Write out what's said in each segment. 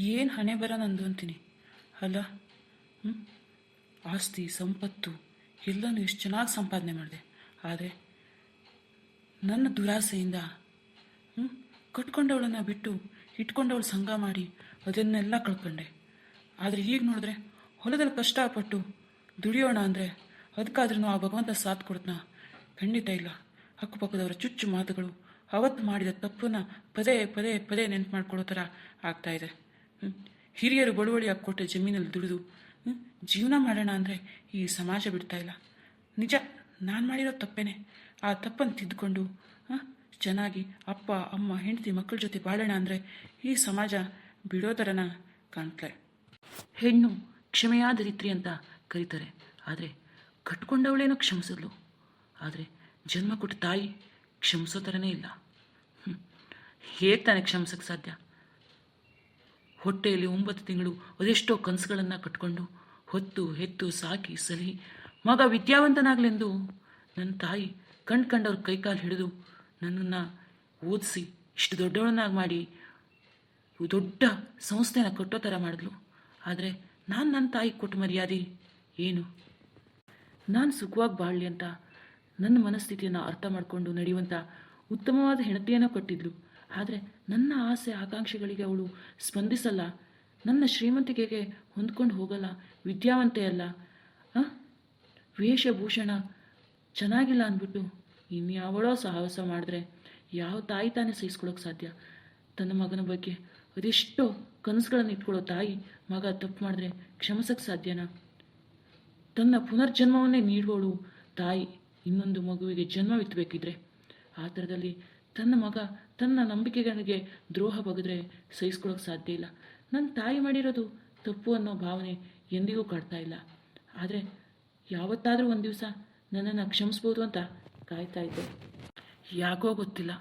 ಏನು ಹಣೆ ಬರ ನಂದು ಅಂತೀನಿ ಅಲ್ಲ. ಆಸ್ತಿ ಸಂಪತ್ತು ಎಲ್ಲನೂ ಎಷ್ಟು ಚೆನ್ನಾಗಿ ಸಂಪಾದನೆ ಮಾಡಿದೆ. ಆದರೆ ನನ್ನ ದುರಾಸೆಯಿಂದ ಕಟ್ಕೊಂಡವಳನ್ನು ಬಿಟ್ಟು ಇಟ್ಕೊಂಡವಳು ಸಂಘ ಮಾಡಿ ಅದನ್ನೆಲ್ಲ ಕಳ್ಕೊಂಡೆ. ಆದರೆ ಈಗ ನೋಡಿದ್ರೆ ಹೊಲದಲ್ಲಿ ಕಷ್ಟಪಟ್ಟು ದುಡಿಯೋಣ ಅಂದರೆ ಅದಕ್ಕಾದ್ರೂ ಆ ಭಗವಂತ ಸಾಥ್ ಕೊಡ್ತನ? ಖಂಡಿತ ಇಲ್ಲ. ಅಕ್ಕಪಕ್ಕದವರ ಚುಚ್ಚು ಮಾತುಗಳು ಅವತ್ತು ಮಾಡಿದ ತಪ್ಪನ್ನು ಪದೇ ಪದೇ ಪದೇ ನೆನ್ಪು ಮಾಡ್ಕೊಳ್ಳೋ ಥರ ಆಗ್ತಾಯಿದೆ. ಹಿರಿಯರು ಬಳುವಳಿಯಾಗಿ ಕೊಟ್ಟ ಜಮೀನಲ್ಲಿ ದುಡಿದು ಜೀವನ ಮಾಡೋಣ ಅಂದರೆ ಈ ಸಮಾಜ ಬಿಡ್ತಾ ಇಲ್ಲ. ನಿಜ, ನಾನು ಮಾಡಿರೋ ತಪ್ಪೇನೆ. ಆ ತಪ್ಪನ್ನು ತಿದ್ದುಕೊಂಡು ಚೆನ್ನಾಗಿ ಅಪ್ಪ ಅಮ್ಮ ಹೆಂಡತಿ ಮಕ್ಕಳ ಜೊತೆ ಬಾಳೋಣ ಅಂದರೆ ಈ ಸಮಾಜ ಬಿಡೋ ಥರನ ಕಾಣ್ತಲೆ. ಹೆಣ್ಣು ಕ್ಷಮೆಯಾದ ರೀತಿ ಅಂತ ಕರೀತಾರೆ. ಆದರೆ ಕಟ್ಕೊಂಡವಳೇನೋ ಕ್ಷಮಿಸಿದ್ಲು, ಆದರೆ ಜನ್ಮ ಕೊಟ್ಟ ತಾಯಿ ಕ್ಷಮಿಸೋ ಥರನೇ ಇಲ್ಲ. ಹೇಗೆ ತಾನೇ ಕ್ಷಮಿಸೋಕ್ಕೆ ಸಾಧ್ಯ? ಹೊಟ್ಟೆಯಲ್ಲಿ 9 ತಿಂಗಳು ಅದೆಷ್ಟೋ ಕನಸುಗಳನ್ನು ಕಟ್ಕೊಂಡು ಹೊತ್ತು ಹೆತ್ತು ಸಾಕಿ ಸಲಹಿ ಮಗ ವಿದ್ಯಾವಂತನಾಗಲೆಂದು ನನ್ನ ತಾಯಿ ಕಂಡವ್ರ ಕೈಕಾಲು ಹಿಡಿದು ನನ್ನನ್ನು ಓದಿಸಿ ಇಷ್ಟು ದೊಡ್ಡವಳನ್ನಾಗಿ ಮಾಡಿ ದೊಡ್ಡ ಸಂಸ್ಥೆನ ಕಟ್ಟೋ ಥರ ಮಾಡಿದ್ಲು. ಆದರೆ ನಾನು ನನ್ನ ತಾಯಿ ಕೊಟ್ಟ ಮರ್ಯಾದೆ ಏನು? ನಾನು ಸುಖವಾಗಿ ಬಾಳಲಿ ಅಂತ ನನ್ನ ಮನಸ್ಥಿತಿಯನ್ನು ಅರ್ಥ ಮಾಡಿಕೊಂಡು ನಡೆಯುವಂಥ ಉತ್ತಮವಾದ ಹೆಂಡತಿಯನ್ನು ಕೊಟ್ಟಿದ್ಲು. ಆದರೆ ನನ್ನ ಆಸೆ ಆಕಾಂಕ್ಷೆಗಳಿಗೆ ಅವಳು ಸ್ಪಂದಿಸಲ್ಲ, ನನ್ನ ಶ್ರೀಮಂತಿಕೆಗೆ ಹೊಂದ್ಕೊಂಡು ಹೋಗಲ್ಲ, ವಿದ್ಯಾವಂತೆ ಅಲ್ಲ, ವೇಷಭೂಷಣ ಚೆನ್ನಾಗಿಲ್ಲ ಅಂದ್ಬಿಟ್ಟು ಇನ್ಯಾವಳೋ ಸಾಹಸ ಮಾಡಿದ್ರೆ ಯಾವ ತಾಯಿ ತಾನೇ ಸಹಿಸ್ಕೊಳ್ಳೋಕೆ ಸಾಧ್ಯ? ತನ್ನ ಮಗನ ಬಗ್ಗೆ ಅದೆಷ್ಟೋ ಕನಸುಗಳನ್ನು ಇಟ್ಕೊಳ್ಳೋ ತಾಯಿ ಮಗ ತಪ್ಪು ಮಾಡಿದ್ರೆ ಕ್ಷಮಿಸೋಕ್ಕೆ ಸಾಧ್ಯನಾ? ತನ್ನ ಪುನರ್ಜನ್ಮವನ್ನೇ ನೀಡುವವಳು ತಾಯಿ ಇನ್ನೊಂದು ಮಗುವಿಗೆ ಜನ್ಮವಿತ್ತಬೇಕಿದ್ರೆ ಆ ಥರದಲ್ಲಿ ತನ್ನ ಮಗ ತನ್ನ ನಂಬಿಕೆಗಳಿಗೆ ದ್ರೋಹ ಬಗೆದ್ರೆ ಸಹಿಸ್ಕೊಳ್ಳೋಕೆ ಸಾಧ್ಯ ಇಲ್ಲ. ನನ್ನ ತಾಯಿ ಮಾಡಿರೋದು ತಪ್ಪು ಅನ್ನೋ ಭಾವನೆ ಎಂದಿಗೂ ಕಾಡ್ತಾ ಇಲ್ಲ. ಆದರೆ ಯಾವತ್ತಾದರೂ ಒಂದು ದಿವಸ ನನ್ನನ್ನು ಕ್ಷಮಿಸ್ಬೋದು ಅಂತ ಕಾಯ್ತಾ ಇದ್ದೆ. ಯಾಕೋ ಗೊತ್ತಿಲ್ಲ,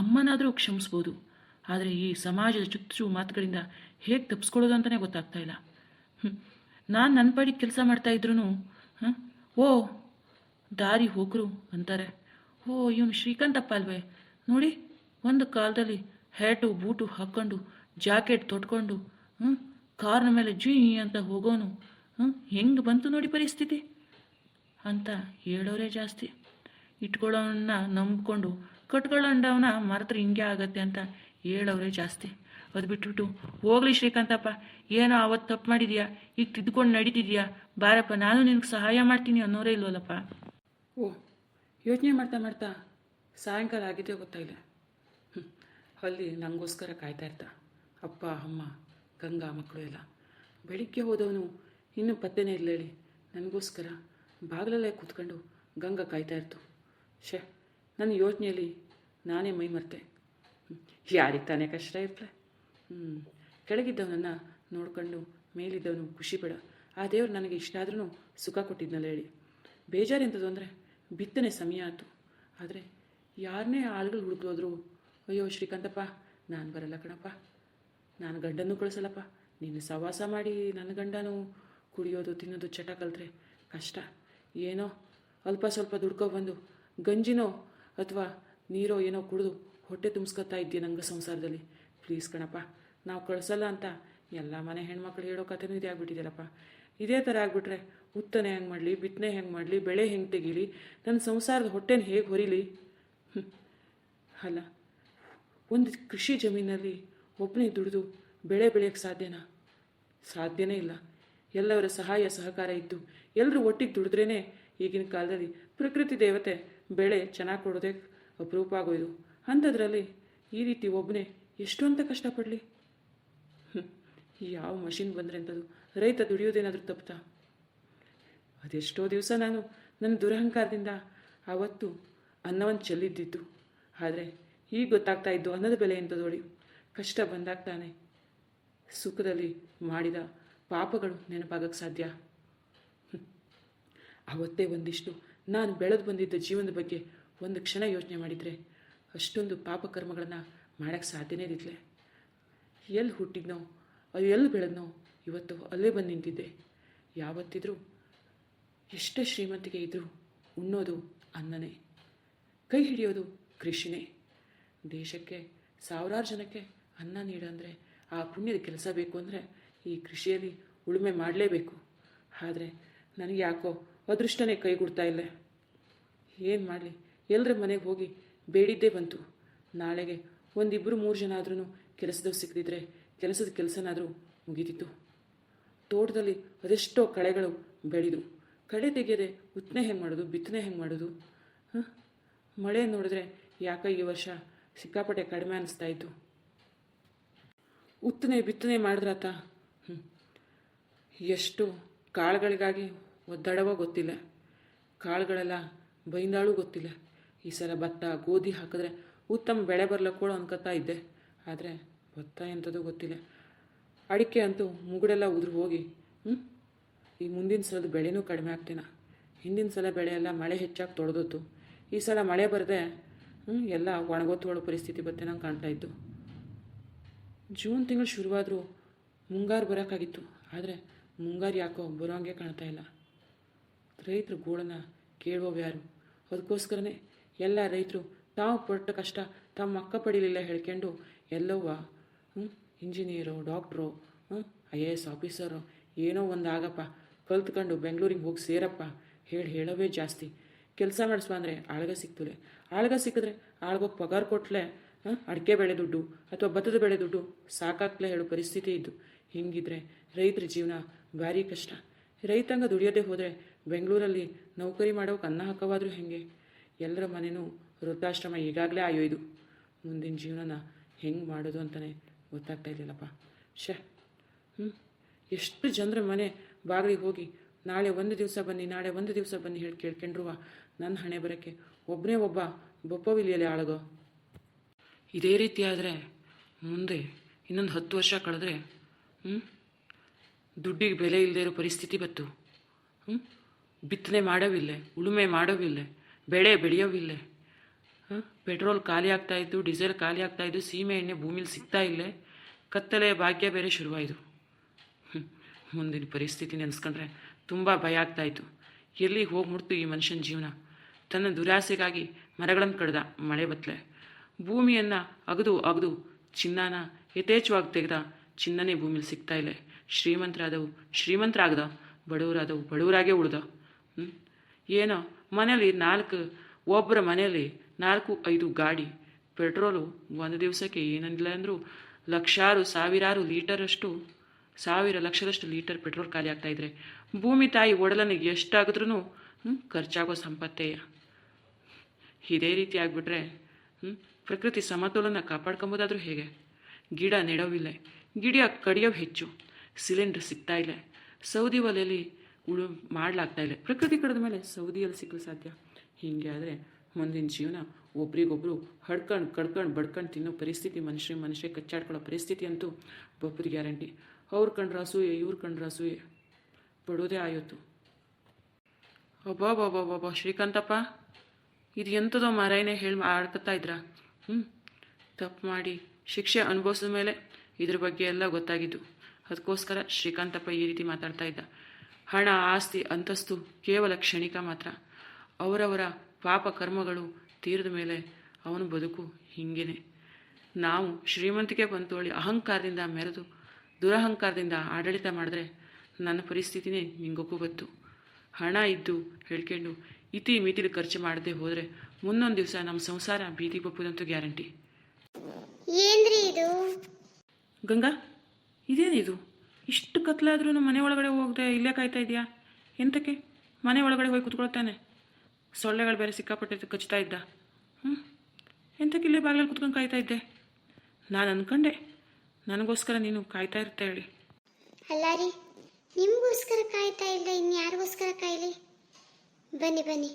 ಅಮ್ಮನಾದರೂ ಕ್ಷಮಿಸ್ಬೋದು, ಆದರೆ ಈ ಸಮಾಜದ ಚುಚ್ಚು ಮಾತುಗಳಿಂದ ಹೇಗೆ ತಪ್ಪಿಸ್ಕೊಳ್ಳೋದು ಅಂತಲೇ ಗೊತ್ತಾಗ್ತಾ ಇಲ್ಲ. ನಾನು ನನ್ನ ಪಾಡಿಗೆ ಕೆಲಸ ಮಾಡ್ತಾಯಿದ್ರು ಓ ದಾರಿ ಹೋಗರು ಅಂತಾರೆ. ಓ ಇವನು ಶ್ರೀಕಾಂತಪ್ಪ ಅಲ್ವೇ ನೋಡಿ, ಒಂದು ಕಾಲದಲ್ಲಿ ಹ್ಯಾಟು ಬೂಟು ಹಾಕ್ಕೊಂಡು ಜಾಕೆಟ್ ತೊಟ್ಕೊಂಡು ಕಾರ್ನ ಮೇಲೆ ಜೀ ಅಂತ ಹೋಗೋನು ಹೆಂಗೆ ಬಂತು ನೋಡಿ ಪರಿಸ್ಥಿತಿ ಅಂತ ಹೇಳೋರೇ ಜಾಸ್ತಿ. ಇಟ್ಕೊಳ್ಳೋವನ್ನ ನಂಬ್ಕೊಂಡು ಕಟ್ಕೊಳ್ಳೋಂಡವನ ಮರೆತ್ರೆ ಹಿಂಗೆ ಆಗತ್ತೆ ಅಂತ ಹೇಳೋರೇ ಜಾಸ್ತಿ. ಅದು ಬಿಟ್ಬಿಟ್ಟು ಹೋಗ್ಲಿ ಶ್ರೀಕಾಂತಪ್ಪ, ಏನೋ ಅವತ್ತು ತಪ್ಪು ಮಾಡಿದ್ಯಾ, ಈಗ ತಿದ್ದುಕೊಂಡು ನಡೀತಿದ್ಯಾ, ಬಾರಪ್ಪ ನಾನು ನಿನಗೆ ಸಹಾಯ ಮಾಡ್ತೀನಿ ಅನ್ನೋರೇ ಇಲ್ವಲ್ಲಪ್ಪ. ಓ ಯೋಚನೆ ಮಾಡ್ತಾ ಮಾಡ್ತಾ ಸಾಯಂಕಾಲ ಆಗಿದೆಯೋ ಗೊತ್ತಾಯಿಲ್ಲ. ಅಲ್ಲಿ ನನಗೋಸ್ಕರ ಕಾಯ್ತಾ ಇರ್ತಾ ಅಪ್ಪ ಅಮ್ಮ ಗಂಗಾ ಮಕ್ಕಳು ಎಲ್ಲ. ಬೆಳಿಗ್ಗೆ ಹೋದವನು ಇನ್ನೂ ಪತ್ತೆನೇ ಇಲ್ಲ ಹೇಳಿ ನನಗೋಸ್ಕರ ಬಾಗಿಲಲ್ಲೇ ಕೂತ್ಕೊಂಡು ಗಂಗಾ ಕಾಯ್ತಾ ಇರ್ತು. ನನ್ನ ಯೋಚನೆಯಲ್ಲಿ ನಾನೇ ಮೈ ಮರ್ತೆ. ಯಾರಿಗೆ ತಾನೇ ಕಷ್ಟ ಇರ್ತಲೆ. ಕೆಳಗಿದ್ದವನನ್ನು ನೋಡ್ಕೊಂಡು ಮೇಲಿದ್ದವನು ಖುಷಿ ಬೇಡ, ಆ ದೇವ್ರು ನನಗೆ ಇಷ್ಟ ಆದ್ರೂ ಸುಖ ಕೊಟ್ಟಿದ್ನಲ್ಲ ಹೇಳಿ. ಬೇಜಾರೆಂಥದ್ದು ಅಂದರೆ ಬಿತ್ತನೆ ಸಮಯ ಆಯಿತು. ಆದರೆ ಯಾರನ್ನೇ ಆಳುಗಳು ಹುಡುಕ್ಲೋದ್ರು, ಅಯ್ಯೋ ಶ್ರೀಕಾಂತಪ್ಪ ನಾನು ಬರಲ್ಲ ಕಣಪ್ಪ, ನಾನು ಗಂಡನೂ ಕಳಿಸಲ್ಲಪ್ಪ, ನೀನು ಸವಾಸ ಮಾಡಿ ನನ್ನ ಗಂಡನೂ ಕುಡಿಯೋದು ತಿನ್ನೋದು ಚಟ ಕಲ್ತ್ರೆ ಕಷ್ಟ. ಏನೋ ಅಲ್ಪ ಸ್ವಲ್ಪ ದುಡ್ಕೊಬಂದು ಗಂಜಿನೋ ಅಥವಾ ನೀರೋ ಏನೋ ಕುಡಿದು ಹೊಟ್ಟೆ ತುಂಬಿಸ್ಕೊತಾ ಇದ್ದೀಯ ನಂಗೆ ಸಂಸಾರದಲ್ಲಿ. ಪ್ಲೀಸ್ ಕಣಪ್ಪ, ನಾವು ಕಳಿಸಲ್ಲ ಅಂತ ಎಲ್ಲ ಮನೆ ಹೆಣ್ಮಕ್ಳು ಹೇಳೋ ಕಥೆನೂ ಇದೇ ಆಗ್ಬಿಟ್ಟಿದ್ದೀರಪ್ಪ. ಇದೇ ಥರ ಆಗಿಬಿಟ್ರೆ ಉತ್ತನೆ ಹೆಂಗೆ ಮಾಡಲಿ, ಬಿತ್ತನೆ ಹೆಂಗೆ ಮಾಡಲಿ, ಬೆಳೆ ಹೆಂಗೆ ತೆಗೀಲಿ, ನನ್ನ ಸಂಸಾರದ ಹೊಟ್ಟೆನ ಹೇಗೆ ಹೊರೀಲಿ? ಅಲ್ಲ, ಒಂದು ಕೃಷಿ ಜಮೀನಲ್ಲಿ ಒಬ್ಬನೇ ದುಡಿದು ಬೆಳೆ ಬೆಳೆಯೋಕ್ಕೆ ಸಾಧ್ಯನಾ? ಸಾಧ್ಯನೇ ಇಲ್ಲ. ಎಲ್ಲವರ ಸಹಾಯ ಸಹಕಾರ ಇದ್ದು ಎಲ್ಲರೂ ಒಟ್ಟಿಗೆ ದುಡಿದ್ರೇ ಈಗಿನ ಕಾಲದಲ್ಲಿ ಪ್ರಕೃತಿ ದೇವತೆ ಬೆಳೆ ಚೆನ್ನಾಗಿ ಕೊಡೋದೇ ಅಪರೂಪ ಆಗೋದು. ಅಂಥದ್ರಲ್ಲಿ ಈ ರೀತಿ ಒಬ್ಬನೇ ಎಷ್ಟು ಅಂತ ಕಷ್ಟಪಡಲಿ? ಯಾವ ಮಷಿನ್ ಬಂದರೆ ಅಂಥದ್ದು ರೈತ ದುಡಿಯೋದೇನಾದರೂ ತಪ್ತಾ? ಅದೆಷ್ಟೋ ದಿವಸ ನಾನು ನನ್ನ ದುರಹಂಕಾರದಿಂದ ಆವತ್ತು ಅನ್ನವನ್ನು ಚೆಲ್ಲಿದ್ದಿದ್ದು. ಆದರೆ ಈಗ ಗೊತ್ತಾಗ್ತಾ ಇದ್ದು ಅನ್ನದ ಬೆಲೆ ಎಂಥದೋಳಿ. ಕಷ್ಟ ಬಂದಾಗ್ತಾನೆ ಸುಖದಲ್ಲಿ ಮಾಡಿದ ಪಾಪಗಳು ನೆನಪಾಗಕ್ಕೆ ಸಾಧ್ಯ. ಆವತ್ತೇ ಒಂದಿಷ್ಟು ನಾನು ಬೆಳೆದು ಬಂದಿದ್ದ ಜೀವನದ ಬಗ್ಗೆ ಒಂದು ಕ್ಷಣ ಯೋಚನೆ ಮಾಡಿದರೆ ಅಷ್ಟೊಂದು ಪಾಪಕರ್ಮಗಳನ್ನು ಮಾಡೋಕ್ಕೆ ಸಾಧ್ಯನೇ ಇರಲಿಲ್ಲ. ಎಲ್ಲಿ ಹುಟ್ಟಿದ್ನೋ ಅದು ಎಲ್ಲಿ ಬೆಳೆದ್ನೋ ಇವತ್ತು ಅಲ್ಲೇ ಬಂದು ನಿಂತಿದ್ದೆ. ಯಾವತ್ತಿದ್ರೂ ಎಷ್ಟೇ ಶ್ರೀಮಂತಿಗೆ ಇದ್ದರೂ ಉಣ್ಣೋದು ಅನ್ನನೇ, ಕೈ ಹಿಡಿಯೋದು ಕೃಷಿನೇ. ದೇಶಕ್ಕೆ ಸಾವಿರಾರು ಜನಕ್ಕೆ ಅನ್ನ ನೀಡಂದರೆ ಆ ಪುಣ್ಯದ ಕೆಲಸ ಬೇಕು ಅಂದರೆ ಈ ಕೃಷಿಯಲ್ಲಿ ಉಳುಮೆ ಮಾಡಲೇಬೇಕು. ಆದರೆ ನನಗೆ ಯಾಕೋ ಅದೃಷ್ಟನೇ ಕೈಗೂಡ್ತಾ ಇಲ್ಲ. ಏನು ಮಾಡಲಿ, ಎಲ್ಲರ ಮನೆಗೆ ಹೋಗಿ ಬೇಡಿದ್ದೇ ಬಂತು. ನಾಳೆಗೆ ಒಂದಿಬ್ಬರು 3 ಜನ ಆದ್ರೂ ಕೆಲಸದವ್ರು ಸಿಕ್ಕಿದ್ರೆ ಕೆಲಸದ ಕೆಲಸನಾದರೂ ಮುಗಿದಿತ್ತು. ತೋಟದಲ್ಲಿ ಅದೆಷ್ಟೋ ಕಳೆಗಳು ಬೆಳೆದು ಕಳೆ ತೆಗೆಯದೆ ಉತ್ತನೆ ಹೆಂಗೆ ಮಾಡೋದು, ಬಿತ್ತನೆ ಹೆಂಗೆ ಮಾಡೋದು? ಮಳೆ ನೋಡಿದ್ರೆ ಯಾಕೆ ಈ ವರ್ಷ ಸಿಕ್ಕಾಪಟ್ಟೆ ಕಡಿಮೆ ಅನ್ನಿಸ್ತಾ ಇತ್ತು. ಉತ್ತನೆ ಬಿತ್ತನೆ ಮಾಡಿದ್ರಾತ ಎಷ್ಟು ಕಾಳುಗಳಿಗಾಗಿ ಒದ್ದಾಡವೋ ಗೊತ್ತಿಲ್ಲ, ಕಾಳುಗಳೆಲ್ಲ ಬೈಂದಾಳು ಗೊತ್ತಿಲ್ಲ. ಈ ಸಲ ಭತ್ತ ಗೋಧಿ ಹಾಕಿದ್ರೆ ಉತ್ತಮ ಬೆಳೆ ಬರ್ಲಕ್ಕೂ ಅನ್ಕೋತಾ ಇದ್ದೆ, ಆದರೆ ಭತ್ತ ಎಂಥದ್ದು ಗೊತ್ತಿಲ್ಲ. ಅಡಿಕೆ ಅಂತೂ ಮುಗುಡೆಲ್ಲ ಉದುರು ಹೋಗಿ ಈ ಮುಂದಿನ ಸಲದ ಬೆಳೆನೂ ಕಡಿಮೆ ಆಗ್ತೀನ. ಹಿಂದಿನ ಸಲ ಬೆಳೆ ಎಲ್ಲ ಮಳೆ ಹೆಚ್ಚಾಗಿ ತೊಳೆದೋತು. ಈ ಸಲ ಮಳೆ ಬರದೆ ಎಲ್ಲ ಒಣಗೋತ್ಕೊಳ್ಳೋ ಪರಿಸ್ಥಿತಿ ಬತ್ತೆ ನಂಗೆ ಕಾಣ್ತಾ ಇತ್ತು. ಜೂನ್ ತಿಂಗಳು ಶುರುವಾದರೂ ಮುಂಗಾರು ಬರೋಕ್ಕಾಗಿತ್ತು, ಆದರೆ ಮುಂಗಾರು ಯಾಕೋ ಬರೋಂಗೆ ಕಾಣ್ತಾ ಇಲ್ಲ. ರೈತರ ಗೋಳನ್ನು ಕೇಳುವವು ಯಾರು? ಅದಕ್ಕೋಸ್ಕರನೇ ಎಲ್ಲ ರೈತರು ತಾವು ಪಟ್ಟ ಕಷ್ಟ ತಮ್ಮ ಅಕ್ಕ ಪಡೀಲಿಲ್ಲ ಹೇಳ್ಕೊಂಡು Yellavva engineer, doctor, IAS officer ಏನೋ ಒಂದು ಆಗಪ್ಪ ಕಲ್ತ್ಕೊಂಡು ಬೆಂಗಳೂರಿಗೆ ಹೋಗಿ ಸೇರಪ್ಪ ಹೇಳೋವೇ ಜಾಸ್ತಿ. ಕೆಲಸ ಮಾಡಿಸ್ಬ ಅಂದರೆ ಆಳ್ಗ ಸಿಕ್ತಲೆ, ಆಳ್ಗ ಸಿಕ್ಕಿದ್ರೆ ಆಳ್ಗೋಗಿ ಪಗಾರ ಕೊಟ್ಟಲೆ ಅಡಿಕೆ ಬೆಳೆ ದುಡ್ಡು ಅಥವಾ ಭತ್ತದ ಬೆಳೆ ದುಡ್ಡು ಸಾಕಾಗ್ಲೇ ಹೇಳೋ ಪರಿಸ್ಥಿತಿ ಇದ್ದು. ಹಿಂಗಿದ್ರೆ ರೈತರ ಜೀವನ ಭಾರಿ ಕಷ್ಟ. ರೈತಾಂಗ ದುಡಿಯೋದೇ ಹೋದರೆ ಬೆಂಗಳೂರಲ್ಲಿ ನೌಕರಿ ಮಾಡೋಕೆ ಅನ್ನ ಹಾಕವಾದರೂ ಹೆಂಗೆ? ಎಲ್ಲರ ಮನೆಯೂ ವೃದ್ಧಾಶ್ರಮ ಈಗಾಗಲೇ ಆಯೋಯ್ದು. ಮುಂದಿನ ಜೀವನನ ಹೆಂಗೆ ಮಾಡೋದು ಅಂತಲೇ ಗೊತ್ತಾಗ್ತಾ ಇರಲಿಲ್ಲಪ್ಪ. ಎಷ್ಟು ಜನರ ಮನೆ ಬಾಗಿಲಿಗೆ ಹೋಗಿ ನಾಳೆ ಒಂದು ದಿವಸ ಬನ್ನಿ, ನಾಳೆ ಒಂದು ದಿವಸ ಬನ್ನಿ ಹೇಳಿ ಕೇಳ್ಕೊಂಡ್ರುವ ನನ್ನ ಹಣೆ ಬರೋಕ್ಕೆ ಒಬ್ಬನೇ ಒಬ್ಬ ಬೊಪ್ಪವಿಲಿಯಲ್ಲಿ ಆಳಗೋ. ಇದೇ ರೀತಿ ಆದರೆ ಮುಂದೆ ಇನ್ನೊಂದು 10 ವರ್ಷ ಕಳೆದ್ರೆ ದುಡ್ಡಿಗೆ ಬೆಲೆ ಇಲ್ಲದೆ ಇರೋ ಪರಿಸ್ಥಿತಿ ಬತ್ತು. ಬಿತ್ತನೆ ಮಾಡೋವಿಲ್ಲ, ಉಳುಮೆ ಮಾಡೋವಿಲ್ಲ, ಬೆಳೆ ಬೆಳೆಯೋವಿಲ್ಲ. ಪೆಟ್ರೋಲ್ ಖಾಲಿ ಆಗ್ತಾಯಿದ್ದು, ಡೀಸೆಲ್ ಖಾಲಿ ಆಗ್ತಾಯಿದ್ದು, ಸೀಮೆ ಎಣ್ಣೆ ಭೂಮಿಲಿ ಸಿಗ್ತಾ ಇಲ್ಲ. ಕತ್ತಲೆ ಭಾಗ್ಯ ಬೇರೆ ಶುರುವಾಯಿತು. ಮುಂದಿನ ಪರಿಸ್ಥಿತಿ ನೆನೆಸ್ಕೊಂಡ್ರೆ ತುಂಬ ಭಯ ಆಗ್ತಾಯಿತ್ತು. ಎಲ್ಲಿಗೆ ಹೋಗಿ ಮುಟ್ತು ಈ ಮನುಷ್ಯನ ಜೀವನ? ತನ್ನ ದುರಾಸೆಗಾಗಿ ಮರಗಳನ್ನು ಕಡ್ದ ಮಳೆ ಬತ್ತಲೆ, ಭೂಮಿಯನ್ನು ಅಗದು ಚಿನ್ನನ ಯಥೇಚ್ಛವಾಗಿ ತೆಗೆದ. ಚಿನ್ನನೇ ಭೂಮಿಲಿ ಸಿಗ್ತಾ ಇಲ್ಲ. ಶ್ರೀಮಂತರಾದವು ಶ್ರೀಮಂತರಾಗ್ದ, ಬಡವರಾದವು ಬಡವರಾಗೇ ಉಳ್ದ. ಏನೋ ಮನೇಲಿ ಒಬ್ಬರ ಮನೆಯಲ್ಲಿ 4-5 ಗಾಡಿ. ಪೆಟ್ರೋಲು ಒಂದು ದಿವಸಕ್ಕೆ ಏನಂದಿಲ್ಲ ಅಂದರೂ ಸಾವಿರಾರು ಲೀಟರಷ್ಟು, ಲಕ್ಷದಷ್ಟು ಲೀಟರ್ ಪೆಟ್ರೋಲ್ ಖಾಲಿ ಆಗ್ತಾಯಿದ್ರೆ ಭೂಮಿ ತಾಯಿ ಒಡಲನಿಗೆ ಎಷ್ಟಾಗಿದ್ರೂ ಖರ್ಚಾಗೋ ಸಂಪತ್ತೆಯ. ಇದೇ ರೀತಿ ಆಗಿಬಿಟ್ರೆ ಪ್ರಕೃತಿ ಸಮತೋಲನ ಕಾಪಾಡ್ಕೊಂಬೋದಾದ್ರೂ ಹೇಗೆ? ಗಿಡ ನೆಡೋವಿಲ್ಲ, ಗಿಡ ಕಡಿಯೋವು ಹೆಚ್ಚು. ಸಿಲಿಂಡರ್ ಸಿಗ್ತಾ ಇಲ್ಲ, ಸೌದಿ ಒಲೆಯಲ್ಲಿ ಮಾಡಲಾಗ್ತಾ ಇಲ್ಲ. ಪ್ರಕೃತಿ ಕಡಿದ ಮೇಲೆ ಸೌದಿಯಲ್ಲಿ ಸಿಕ್ಕಲು ಸಾಧ್ಯ? ಹೀಗೆ ಆದರೆ ಮುಂದಿನ ಜೀವನ ಒಬ್ರಿಗೊಬ್ರು ಕಡ್ಕೊಂಡು ಬಡ್ಕೊಂಡು ತಿನ್ನೋ ಪರಿಸ್ಥಿತಿ, ಮನುಷ್ಯ ಕಚ್ಚಾಡ್ಕೊಳ್ಳೋ ಪರಿಸ್ಥಿತಿ ಅಂತೂ ಒಬ್ಬರಿಗೆ ಗ್ಯಾರಂಟಿ. ಅವ್ರು ಕಂಡ್ರೆ ಅಸೂಯೆ, ಇವ್ರು ಕಂಡ್ರೆ ಅಸೂಯೆ, ಪಡೋದೇ ಆಯೋತು. ಒಬ್ಬ ಶ್ರೀಕಾಂತಪ್ಪ, ಇದು ಎಂಥದೋ ಮಾರಾಯನೇ ಹೇಳಿ ಆಡ್ಕೊತಾ ಇದ್ರ? ತಪ್ಪು ಮಾಡಿ ಶಿಕ್ಷೆ ಅನುಭವಿಸಿದ ಮೇಲೆ ಇದ್ರ ಬಗ್ಗೆ ಎಲ್ಲ ಗೊತ್ತಾಗಿದ್ದು. ಅದಕ್ಕೋಸ್ಕರ ಶ್ರೀಕಾಂತಪ್ಪ ಈ ರೀತಿ ಮಾತಾಡ್ತಾ ಇದ್ದ. ಹಣ, ಆಸ್ತಿ, ಅಂತಸ್ತು ಕೇವಲ ಕ್ಷಣಿಕ ಮಾತ್ರ. ಅವರವರ ಪಾಪ ಕರ್ಮಗಳು ತೀರಿದ ಮೇಲೆ ಅವನ ಬದುಕು ಹೀಗೇನೆ. ನಾವು ಶ್ರೀಮಂತಿಕೆ ಬಂತೋಳಿ ಅಹಂಕಾರದಿಂದ ಮೆರೆದು ದುರಹಂಕಾರದಿಂದ ಆಡಳಿತ ಮಾಡಿದ್ರೆ ನನ್ನ ಪರಿಸ್ಥಿತಿನೇ ನಿಂಗೊಕ್ಕೂ ಗೊತ್ತು. ಹಣ ಇದ್ದು ಹೇಳ್ಕೊಂಡು ಇತಿ ಮಿತಿಲಿ ಖರ್ಚು ಮಾಡದೆ ಹೋದರೆ ಮುಂದೊಂದು ದಿವಸ ನಮ್ಮ ಸಂಸಾರ ಬೀದಿ ಬಪ್ಪುದಂತೂ ಗ್ಯಾರಂಟಿ. ಏನ್ರಿ ಇದು? ಗಂಗಾ, ಇದೇನಿದು? ಇಷ್ಟು ಕತ್ಲಾದ್ರೂ ಮನೆ ಒಳಗಡೆ ಹೋಗದೆ ಇಲ್ಲೇ ಕಾಯ್ತಾ ಇದೆಯಾ? ಎಂತಕ್ಕೆ? ಮನೆ ಒಳಗಡೆ ಹೋಗಿ ಕುತ್ಕೊಳ್ತಾನೆ. ಸೊಳ್ಳೆಗಳು ಬೇರೆ ಸಿಕ್ಕಾಪಟ್ಟೆ ಕಚ್ತಾ ಇದ್ದ. ಎಂತಕ್ಕೆ ಇಲ್ಲೇ ಬಾಗಿಲಲ್ಲಿ ಕುತ್ಕೊಂಡು ಕಾಯ್ತಾ ಇದ್ದೆ? ನಾನು ಅಂದ್ಕೊಂಡೆ ನನಗೋಸ್ಕರ ನೀನು ಕಾಯ್ತಾ ಇರ್ತಾ ಹೇಳಿ. ಅಲ್ಲ ರೀ, ನಿಮಗೋಸ್ಕರ ಕಾಯ್ತಾ ಇಲ್ಲ, ಇನ್ಯಾರಿಗೋಸ್ಕರ ಕಾಯಲಿ? ಬನ್ನಿ.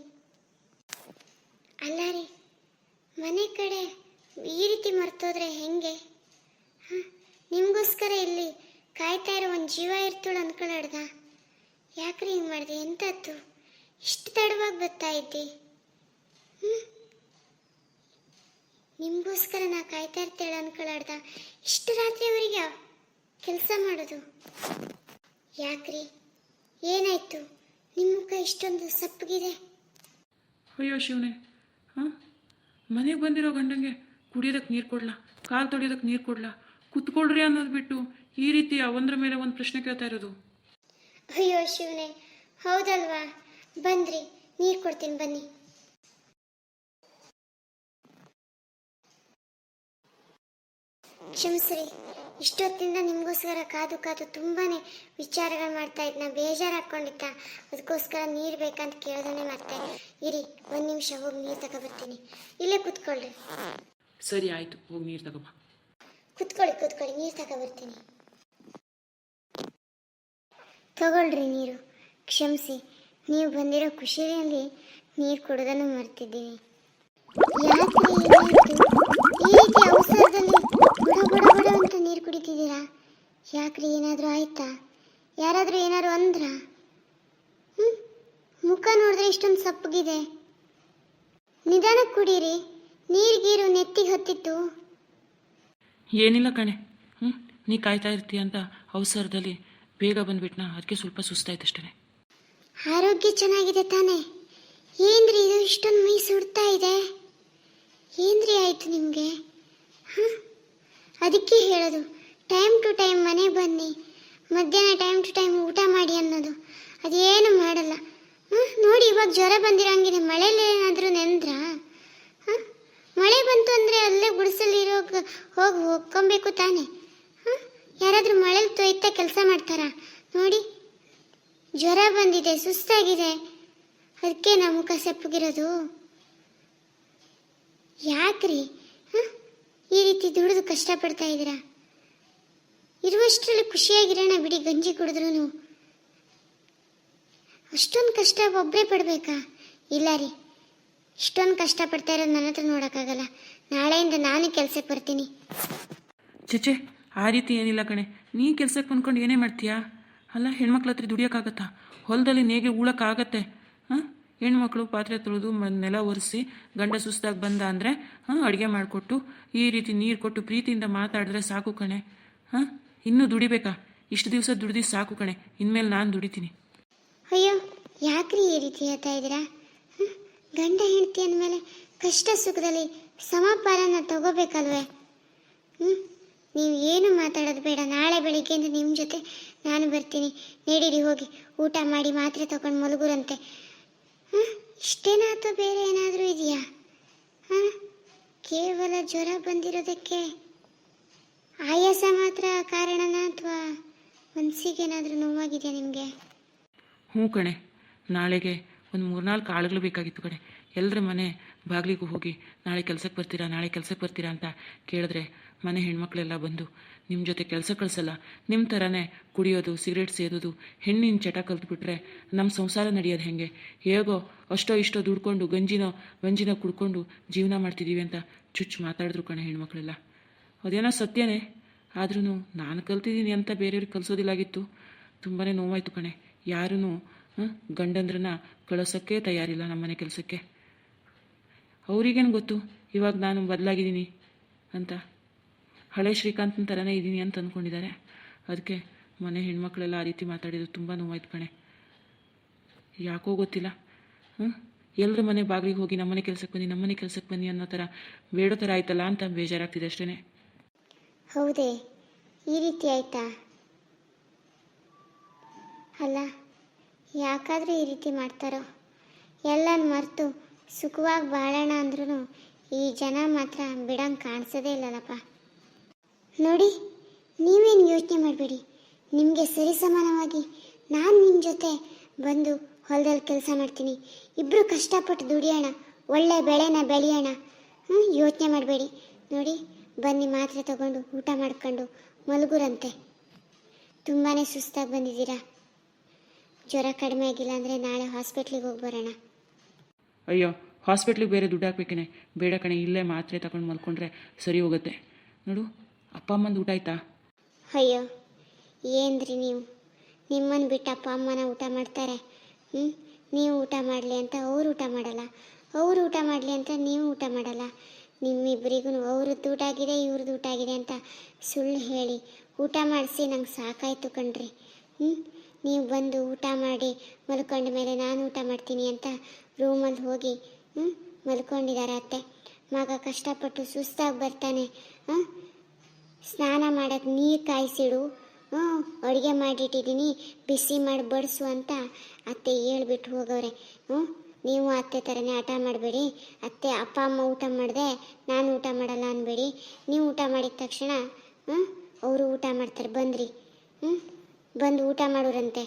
ಅಲ್ಲ ರೀ, ಮನೆ ಕಡೆ ಈ ರೀತಿ ಮರ್ತೋದ್ರೆ ಹೆಂಗೆ? ನಿಮಗೋಸ್ಕರ ಇಲ್ಲಿ ಕಾಯ್ತಾ ಇರೋ ಒಂದು ಜೀವ ಇರ್ತೋಳು ಅಂದ್ಕೊಳ್ಳಾಡ್ದ. ಯಾಕ್ರಿ ಹಿಂಗೆ ಮಾಡಿದೆ? ಎಂತದ್ದು ಇಷ್ಟು ತಡವಾಗಿ ಬರ್ತಾ ಇದ್ದೆ? ನಿಮಗೋಸ್ಕರ ನಾ ಕಾಯ್ತಾ ಇರ್ತೇಳೆ ಅಂದ್ಕೊಳ್ಳಾಡ್ದ. ಇಷ್ಟು ರಾತ್ರಿವರೆಗೆ ಕೆಲಸ ಮಾಡೋದು ಯಾಕ್ರಿ? ಏನಾಯ್ತು? ನಿಮ್ಮ ಮುಖ ಇಷ್ಟೊಂದು ಸಪ್ಪಗಿದೆ. ಅಯ್ಯೋ ಶಿವನೇ, ಮನೆಗೆ ಬಂದಿರೋ ಗಂಡಂಗೆ ಕುಡಿಯೋದಕ್ಕೆ ನೀರು ಕೊಡ್ಲಾ, ಕಾಲು ತೊಳೆಯೋದಕ್ಕೆ ನೀರು ಕೊಡ್ಲಾ, ಕುತ್ಕೊಳ್ರಿ ಅನ್ನೋದು ಬಿಟ್ಟು ಈ ರೀತಿ ಒಂದ್ರ ಮೇಲೆ ಒಂದು ಪ್ರಶ್ನೆ ಕೇಳ್ತಾ ಇರೋದು. ಅಯ್ಯೋ ಶಿವನೇ, ಹೌದಲ್ವಾ? ಬಂದ್ರಿ, ನೀರು ಕೊಡ್ತೀನಿ ಬನ್ನಿ. ಕ್ಷಮಿಸ್ರಿ, ಇಷ್ಟೊತ್ತಿಂದ ನಿಮಗೋಸ್ಕರ ಕಾದು ಕಾದು ತುಂಬಾನೇ ವಿಚಾರಗಳು ಮಾಡ್ತಾ ಇದ್ನ, ಬೇಜಾರು ಹಾಕ್ಕೊಂಡಿದ್ದ. ಅದಕ್ಕೋಸ್ಕರ ನೀರು ಬೇಕಂತ ಕೇಳೋದನ್ನೇ ಮಾಡ್ತಾ ಇರಿ. ಒಂದು ನಿಮಿಷ ಹೋಗಿ ನೀರು ತಗೊಬರ್ತೀನಿ. ಇಲ್ಲೇ ಕೂತ್ಕೊಳ್ರಿ. ಸರಿ ಆಯಿತು, ಹೋಗಿ ನೀರು ತಗೋಬಾ. ಕೂತ್ಕೊಳ್ಳಿ, ನೀರು ತಗೊಬರ್ತೀನಿ. ತಗೊಳ್ರಿ ನೀರು. ಕ್ಷಮಿಸಿ, ನೀವು ಬಂದಿರೋ ಖುಷಿಯಲ್ಲಿ ನೀರು ಕೊಡೋದನ್ನು ಮರ್ತಿದ್ದೀನಿ. ಯಾಕ್ರಿ ಏನಾಯ್ತು? ಈ ರೀತಿ ಅವಸರದಲ್ಲಿ ಬಡ ಬಡ ಬಡ ಅಂತ ನೀರು ಕುಡಿತಿದ್ದೀರಾ? ಯಾಕ್ರಿ, ಏನಾದರೂ ಆಯ್ತಾ? ಯಾರಾದರೂ ಏನಾದ್ರು ಅಂದ್ರಾ? ಮುಖ ನೋಡಿದ್ರೆ ಇಷ್ಟೊಂದು ಸಪ್ಪಗಿದೆ. ನಿಧಾನಕ್ಕೆ ಕುಡೀರಿ, ನೀರಿಗೀರು ನೆತ್ತಿಗೆ ಹತ್ತಿತ್ತು. ಏನಿಲ್ಲ ಕಣೆ, ನೀ ಕಾಯ್ತಾ ಇರ್ತೀಯ ಅಂತ ಅವಸರದಲ್ಲಿ ಬೇಗ ಬಂದ್ಬಿಟ್ನಾ, ಅದಕ್ಕೆ ಸ್ವಲ್ಪ ಸುಸ್ತಾಯ್ತಷ್ಟೇ. ಆರೋಗ್ಯ ಚೆನ್ನಾಗಿದೆ ತಾನೇ? ಏನ್ರಿ ಇದು ಇಷ್ಟೊಂದು ಮೈ ಸುಡ್ತಾ ಇದೆ? ಏನ್ರಿ ಆಯ್ತು ನಿಮಗೆ? ಅದಕ್ಕೆ ಹೇಳೋದು, ಟೈಮ್ ಟು ಟೈಮ್ ಮನೆ ಬನ್ನಿ, ಮಧ್ಯಾಹ್ನ ಟೈಮ್ ಟು ಟೈಮ್ ಊಟ ಮಾಡಿ ಅನ್ನೋದು. ಅದೇನು ಮಾಡಲ್ಲ. ನೋಡಿ, ಇವಾಗ ಜ್ವರ ಬಂದಿರೋಂಗಿದೆ. ಮಳೆಯಲ್ಲಿ ಏನಾದರೂ ನೆಂದ್ರಾ? ಮಳೆ ಬಂತು ಅಂದರೆ ಅಲ್ಲೇ ಗುಡಿಸಲಿರೋ ಹೋಗಿ ಹೋಗ್ಕೊಬೇಕು ತಾನೆ. ಯಾರಾದರೂ ಮಳೇಲಿ ತೊಯ್ತಾ ಕೆಲಸ ಮಾಡ್ತಾರಾ? ನೋಡಿ, ಜ್ವರ ಬಂದಿದೆ, ಸುಸ್ತಾಗಿದೆ, ಅದಕ್ಕೆ ನಮ್ಮ ಮುಖ ಸೆಪ್ಪಗಿರೋದು. ಯಾಕ್ರಿ ಈ ರೀತಿ ದುಡಿದು ಕಷ್ಟಪಡ್ತಾ ಇದ್ದೀರಾ? ಇರುವಷ್ಟರಲ್ಲಿ ಖುಷಿಯಾಗಿರೋಣ ಬಿಡಿ, ಗಂಜಿ ಕುಡಿದ್ರು. ಅಷ್ಟೊಂದು ಕಷ್ಟ ಒಬ್ಬರೇ ಪಡಬೇಕಾ? ಇಲ್ಲ ರೀ, ಇಷ್ಟೊಂದು ಕಷ್ಟಪಡ್ತಾ ಇರೋದು ನನ್ನ ಹತ್ರ ನೋಡೋಕ್ಕಾಗಲ್ಲ. ನಾಳೆಯಿಂದ ನಾನು ಕೆಲಸಕ್ಕೆ ಬರ್ತೀನಿ. ಚೇಚೆ, ಆ ರೀತಿ ಏನಿಲ್ಲ ಕಣೆ. ನೀ ಕೆಲಸಕ್ಕೆ ಬಂದ್ಕೊಂಡು ಏನೇ ಮಾಡ್ತೀಯಾ? ಅಲ್ಲ, ಹೆಣ್ಮಕ್ಳ ಹತ್ರ ದುಡಿಯೋಕ್ಕಾಗತ್ತಾ? ಹೊಲದಲ್ಲಿ ನೇಗೆ ಉಳಕ್ಕಾಗತ್ತೆ? ಹೆಣ್ಮಕ್ಳು ಪಾತ್ರೆ ತೊಳೆದು ನೆಲ ಒರೆಸಿ ಗಂಡ ಸುಸ್ತಾಗಿ ಬಂದ ಅಂದರೆ ಅಡುಗೆ ಮಾಡಿಕೊಟ್ಟು ಈ ರೀತಿ ನೀರು ಕೊಟ್ಟು ಪ್ರೀತಿಯಿಂದ ಮಾತಾಡಿದ್ರೆ ಸಾಕು ಕಣೆ. ಇನ್ನೂ ದುಡಿಬೇಕಾ? ಇಷ್ಟು ದಿವಸ ದುಡ್ದು ಸಾಕು ಕಣೆ, ಇನ್ಮೇಲೆ ನಾನು ದುಡಿತೀನಿ. ಅಯ್ಯೋ, ಯಾಕ್ರಿ ಈ ರೀತಿ ಹೇಳ್ತಾ ಇದ್ದೀರಾ? ಗಂಡ ಹೆಂಡತಿ ಅಂದಮೇಲೆ ಕಷ್ಟ ಸುಖದಲ್ಲಿ ಸಮಪಾಲನ ತಗೋಬೇಕಲ್ವೇ? ನೀವು ಏನು ಮಾತಾಡೋದು ಬೇಡ. ನಾಳೆ ಬೆಳಿಗ್ಗೆಯಿಂದ ನಿಮ್ಮ ಜೊತೆ ನಾನು ಬರ್ತೀನಿ. ನಡೀರಿ, ಹೋಗಿ ಊಟ ಮಾಡಿ ಮಾತ್ರೆ ತಗೊಂಡು ಮಲಗುರಂತೆ. ಇಷ್ಟೇನಾ ಅಥವಾ ಬೇರೆ ಏನಾದರೂ ಇದೆಯಾ? ಕೇವಲ ಜ್ವರ ಬಂದಿರೋದಕ್ಕೆ ಆಯಾಸ ಮಾತ್ರ ಕಾರಣನಾ ಅಥವಾ ಮನಸ್ಸಿಗೇನಾದರೂ ನೋವಾಗಿದೆಯಾ ನಿಮಗೆ? ಹ್ಞೂ ಕಣೆ, ನಾಳೆಗೆ ಒಂದು 3-4 ಆಳುಗಳು ಬೇಕಾಗಿತ್ತು ಕಣೆ. ಎಲ್ಲರ ಮನೆ ಬಾಗಿಲಿಗೂ ಹೋಗಿ ನಾಳೆ ಕೆಲಸಕ್ಕೆ ಬರ್ತೀರಾ ಅಂತ ಕೇಳಿದ್ರೆ ಮನೆ ಹೆಣ್ಮಕ್ಳೆಲ್ಲ ಬಂದು ನಿಮ್ಮ ಜೊತೆ ಕೆಲಸ ಕಳಿಸಲ್ಲ, ನಿಮ್ಮ ಥರನೇ ಕುಡಿಯೋದು, ಸಿಗರೇಟ್ ಸೇದೋದು, ಹೆಣ್ಣಿನ ಚಟ ಕಲ್ತ್ಬಿಟ್ರೆ ನಮ್ಮ ಸಂಸಾರ ನಡೆಯೋದು ಹೆಂಗೆ? ಹೇಗೋ ಅಷ್ಟೋ ಇಷ್ಟೋ ದುಡ್ಕೊಂಡು ಗಂಜಿನ ಕುಡ್ಕೊಂಡು ಜೀವನ ಮಾಡ್ತಿದ್ದೀವಿ ಅಂತ ಚುಚ್ಚು ಮಾತಾಡಿದ್ರು ಕಣೆ ಹೆಣ್ಮಕ್ಳೆಲ್ಲ. ಅದೇನೋ ಸತ್ಯನೇ, ಆದ್ರೂ ನಾನು ಕಲ್ತಿದ್ದೀನಿ ಅಂತ ಬೇರೆಯವ್ರಿಗೆ ಕಲಿಸೋದಿಲ್ಲಾಗಿತ್ತು. ತುಂಬಾ ನೋವಾಯಿತು ಕಣೆ. ಯಾರೂ ಗಂಡಂದ್ರನ್ನ ಕಳಿಸೋಕ್ಕೆ ತಯಾರಿಲ್ಲ ನಮ್ಮನೆ ಕೆಲಸಕ್ಕೆ. ಅವರಿಗೇನು ಗೊತ್ತು ಇವಾಗ ನಾನು ಬದಲಾಗಿದ್ದೀನಿ ಅಂತ? ಹಳೆ ಶ್ರೀಕಾಂತನ ಥರನೇ ಇದ್ದೀನಿ ಅಂತ ಅಂದ್ಕೊಂಡಿದ್ದಾರೆ. ಅದಕ್ಕೆ ಮನೆ ಹೆಣ್ಮಕ್ಳೆಲ್ಲ ಆ ರೀತಿ ಮಾತಾಡಿದ್ರು ತುಂಬ ನೋವಾಯ್ತು ಕಣೆ. ಯಾಕೋ ಗೊತ್ತಿಲ್ಲ, ಎಲ್ಲರ ಮನೆ ಬಾಗಿಲಿಗೆ ಹೋಗಿ ನಮ್ಮನೆ ಕೆಲಸಕ್ಕೆ ಬನ್ನಿ ಅನ್ನೋ ಥರ ಬೇಡೋ ಥರ ಆಯ್ತಲ್ಲ ಅಂತ ಬೇಜಾರಾಗ್ತಿದೆ ಅಷ್ಟೇ. ಹೌದೇ, ಈ ರೀತಿ ಆಯ್ತಾ? ಅಲ್ಲ, ಯಾಕಾದರೂ ಈ ರೀತಿ ಮಾಡ್ತಾರೋ? ಎಲ್ಲನ ಮರೆತು ಸುಖವಾಗಿ ಬಾಳೋಣ ಅಂದ್ರೂ ಈ ಜನ ಮಾತ್ರ ಬಿಡಂಗೆ ಕಾಣಿಸೋದೇ ಇಲ್ಲಲ್ಲಪ್ಪ. ನೋಡಿ, ನೀವೇನು ಯೋಚನೆ ಮಾಡಬೇಡಿ. ನಿಮಗೆ ಸರಿಸಮಾನವಾಗಿ ನಾನು ನಿಮ್ಮ ಜೊತೆ ಬಂದು ಹೊಲದಲ್ಲಿ ಕೆಲಸ ಮಾಡ್ತೀನಿ. ಇಬ್ಬರು ಕಷ್ಟಪಟ್ಟು ದುಡಿಯೋಣ, ಒಳ್ಳೆ ಬೆಳೆನ ಬೆಳೆಯೋಣ. ಯೋಚನೆ ಮಾಡಬೇಡಿ. ನೋಡಿ, ಬನ್ನಿ ಮಾತ್ರೆ ತಗೊಂಡು ಊಟ ಮಾಡ್ಕೊಂಡು ಮಲಗುರಂತೆ. ತುಂಬಾ ಸುಸ್ತಾಗಿ ಬಂದಿದ್ದೀರಾ. ಜ್ವರ ಕಡಿಮೆ ಆಗಿಲ್ಲ ಅಂದರೆ ನಾಳೆ ಹಾಸ್ಪಿಟ್ಲಿಗೆ ಹೋಗಿ ಬರೋಣ. ಅಯ್ಯೋ, ಹಾಸ್ಪಿಟ್ಲಿಗೆ ಬೇರೆ ದುಡ್ಡು ಹಾಕ್ಬೇಕೇನೆ? ಬೇಡ ಕಣೆ, ಇಲ್ಲೇ ಮಾತ್ರೆ ತಗೊಂಡು ಮಲ್ಕೊಂಡ್ರೆ ಸರಿ ಹೋಗುತ್ತೆ. ನೋಡು, ಅಪ್ಪ ಅಮ್ಮಂದು ಊಟ ಆಯ್ತಾ? ಅಯ್ಯೋ, ಏನ್ರಿ ನೀವು? ನಿಮ್ಮನ್ನು ಬಿಟ್ಟು ಅಪ್ಪ ಅಮ್ಮನ ಊಟ ಮಾಡ್ತಾರೆ? ನೀವು ಊಟ ಮಾಡಲಿ ಅಂತ ಅವ್ರು ಊಟ ಮಾಡಲ್ಲ, ಅವ್ರು ಊಟ ಮಾಡಲಿ ಅಂತ ನೀವು ಊಟ ಮಾಡಲ್ಲ. ನಿಮ್ಮಿಬ್ಬರಿಗೂ ಅವ್ರದ್ದು ಊಟ ಆಗಿದೆ, ಇವ್ರದ್ದು ಊಟ ಆಗಿದೆ ಅಂತ ಸುಳ್ಳು ಹೇಳಿ ಊಟ ಮಾಡಿಸಿ ನಂಗೆ ಸಾಕಾಯ್ತು ಕಣ್ರಿ. ನೀವು ಬಂದು ಊಟ ಮಾಡಿ ಮಲ್ಕೊಂಡ ಮೇಲೆ ನಾನು ಊಟ ಮಾಡ್ತೀನಿ ಅಂತ ರೂಮಲ್ಲಿ ಹೋಗಿ ಮಲ್ಕೊಂಡಿದ್ದಾರೆ ಅತ್ತೆ. ಮಗ ಕಷ್ಟಪಟ್ಟು ಸುಸ್ತಾಗಿ ಬರ್ತಾನೆ, ಸ್ನಾನ ಮಾಡೋಕ್ಕೆ ನೀರು ಕಾಯಿಸಿಡು, ಅಡುಗೆ ಮಾಡಿಟ್ಟಿದ್ದೀನಿ, ಬಿಸಿ ಮಾಡಿ ಬಡಿಸು ಅಂತ ಅತ್ತೆ ಹೇಳ್ಬಿಟ್ಟು ಹೋಗವ್ರೆ. ನೀವು ಅತ್ತೆ ಥರನೇ ಹಠ ಮಾಡಬೇಡಿ. ಅತ್ತೆ ಅಪ್ಪ ಅಮ್ಮ ಊಟ ಮಾಡಿದೆ ನಾನು ಊಟ ಮಾಡಲ್ಲ ಅನ್ಬೇಡಿ. ನೀವು ಊಟ ಮಾಡಿದ ತಕ್ಷಣ ಅವರು ಊಟ ಮಾಡ್ತಾರೆ. ಬಂದ್ರಿ ಬಂದು ಊಟ ಮಾಡೋರಂತೆ.